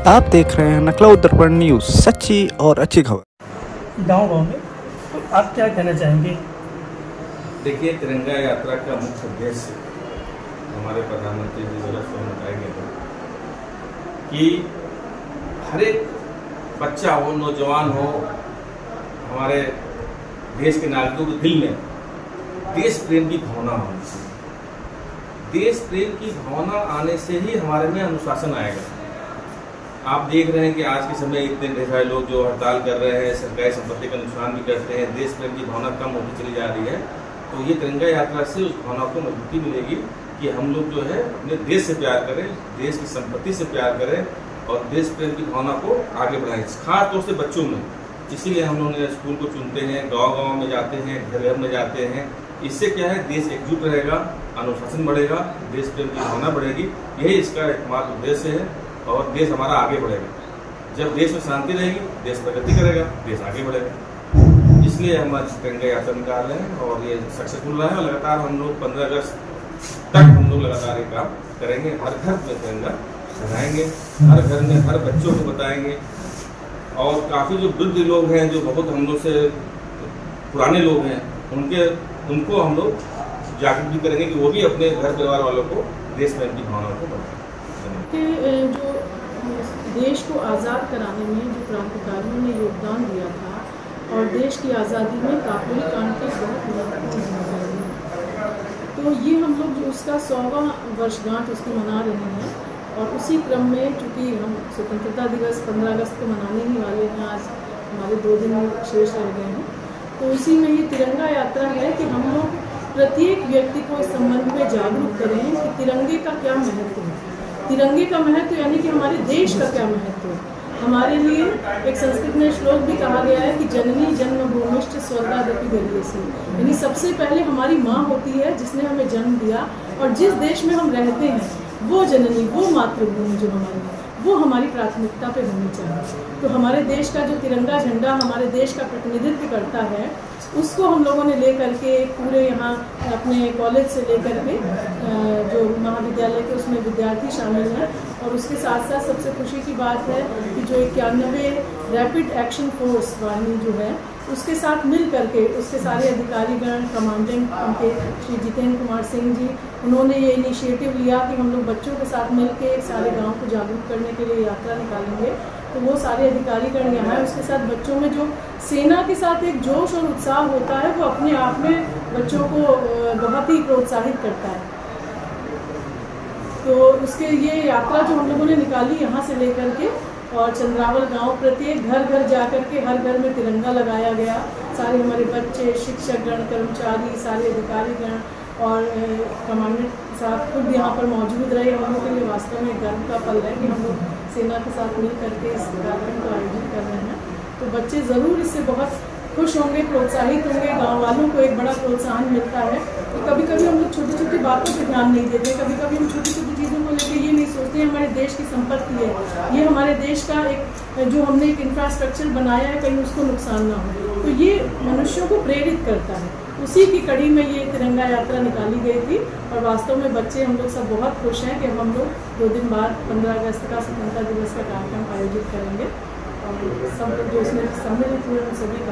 आप देख रहे हैं नकला दर्पण न्यूज़, सच्ची और अच्छी खबर। गांव में तो आप क्या कहना चाहेंगे? देखिए, तिरंगा यात्रा का मुख्य उद्देश्य हमारे प्रधानमंत्री जी द्वारा स्वयं बताएंगे कि हर एक बच्चा हो, नौजवान हो, हमारे देश के नागरिकों के दिल में देश प्रेम की भावना होनी चाहिए। देश प्रेम की भावना आने से ही हमारे में अनुशासन आएगा। आप देख रहे हैं कि आज के समय इतने ढेर सारे लोग जो हड़ताल कर रहे हैं, सरकारी संपत्ति का नुकसान भी करते हैं, देश प्रेम की भावना कम होती चली जा रही है। तो ये तिरंगा यात्रा से उस भावना को मजबूती मिलेगी कि हम लोग जो है अपने देश से प्यार करें, देश की संपत्ति से प्यार करें और देश प्रेम की भावना को आगे बढ़ाएं, खास तौर से बच्चों में। इसीलिए हम लोग स्कूल को चुनते हैं, गाँव में जाते हैं, घर घर में जाते हैं। इससे क्या है, देश एकजुट रहेगा, अनुशासन बढ़ेगा, देश प्रेम की भावना बढ़ेगी। यही इसका एकमात्र उद्देश्य है और देश हमारा आगे बढ़ेगा। जब देश में शांति रहेगी, देश प्रगति करेगा, देश आगे बढ़ेगा। इसलिए हम आज तिरंगा यात्रा निकाल रहे हैं और ये सक्सेसफुल रहा है। लगातार हम लोग 15 अगस्त तक हम लोग लगातार ये काम करेंगे। हर घर में तिरंगा लगाएंगे, हर घर में हर बच्चों को बताएंगे। और काफ़ी जो वृद्ध लोग हैं, जो बहुत हम लोग से पुराने लोग हैं, उनको हम लोग जागरूक भी करेंगे कि वो भी अपने घर परिवार वालों को देश प्रेम की भावना को बताएं। जो देश को आज़ाद कराने में जो क्रांतिकारियों ने योगदान दिया था और देश की आज़ादी में काकोरी कांड की बहुत महत्वपूर्ण भूमिका रही। तो ये हम लोग जो उसका 100वां वर्षगांठ उसकी मना रहे हैं और उसी क्रम में चूँकि हम स्वतंत्रता दिवस 15 अगस्त को मनाने ही वाले हैं, आज हमारे 2 दिन शेष रह गए हैं, तो उसी में ये तिरंगा यात्रा है कि हम लोग प्रत्येक व्यक्ति को इस संबंध में जागरूक करें कि तिरंगे का क्या महत्व है। तिरंगे का महत्व यानी कि हमारे देश का क्या महत्व है। हमारे लिए एक संस्कृत में श्लोक भी कहा गया है कि जननी जन्मभूमिश्च स्वर्गादपि गरीयसी, यानी सबसे पहले हमारी माँ होती है जिसने हमें जन्म दिया और जिस देश में हम रहते हैं वो जननी, वो मातृभूमि जो हमारी है, वो हमारी प्राथमिकता पे होनी चाहिए। तो हमारे देश का जो तिरंगा झंडा हमारे देश का प्रतिनिधित्व करता है, उसको हम लोगों ने लेकर के पूरे यहाँ अपने कॉलेज से लेकर के जो महाविद्यालय के उसमें विद्यार्थी शामिल हैं और उसके साथ साथ सबसे खुशी की बात है कि जो 91 रैपिड एक्शन फोर्स वाहिनी जो है उसके साथ मिल करके उसके सारे अधिकारीगण, कमांडेंट उनके श्री जितेंद्र कुमार सिंह जी, उन्होंने ये इनिशिएटिव लिया कि हम लोग बच्चों के साथ मिल के सारे गाँव को जागरूक करने के लिए यात्रा निकालेंगे। तो वो सारे अधिकारीगण यहाँ है, उसके साथ बच्चों में जो सेना के साथ एक जोश और उत्साह होता है वो अपने आप में बच्चों को बहुत ही प्रोत्साहित करता है। तो उसके ये यात्रा जो हम लोगों ने निकाली यहाँ से लेकर के और चंद्रावल गांव, प्रत्येक घर घर जा कर के हर घर में तिरंगा लगाया गया। सारे हमारे बच्चे, शिक्षकगण, कर्मचारी, सारे अधिकारीगण और कमांडेंट साहब खुद यहाँ पर मौजूद रहे। हम लोग के लिए वास्तव में गर्व का पल है कि हम लोग सेना के साथ मिल करके इस कार्यक्रम को आयोजित कर रहे हैं। तो बच्चे ज़रूर इससे बहुत खुश होंगे, प्रोत्साहित होंगे। गांव वालों को एक बड़ा प्रोत्साहन मिलता है। तो कभी कभी हम लोग छोटी छोटी बातों पर ध्यान नहीं देते, कभी कभी हम छोटी छोटी चीज़ों को लेकर ये नहीं सोचते हमारे देश की संपत्ति है, ये हमारे देश का एक जो हमने एक इंफ्रास्ट्रक्चर बनाया है, कहीं उसको नुकसान ना हो। तो ये मनुष्यों को प्रेरित करता है। उसी की कड़ी में ये तिरंगा यात्रा निकाली गई थी और वास्तव में बच्चे हम लोग सब बहुत खुश हैं कि हम लोग 2 दिन बाद 15 अगस्त का स्वतंत्रता दिवस का कार्यक्रम आयोजित करेंगे और सब लोग जो इसमें सम्मिलित हुए उन सभी का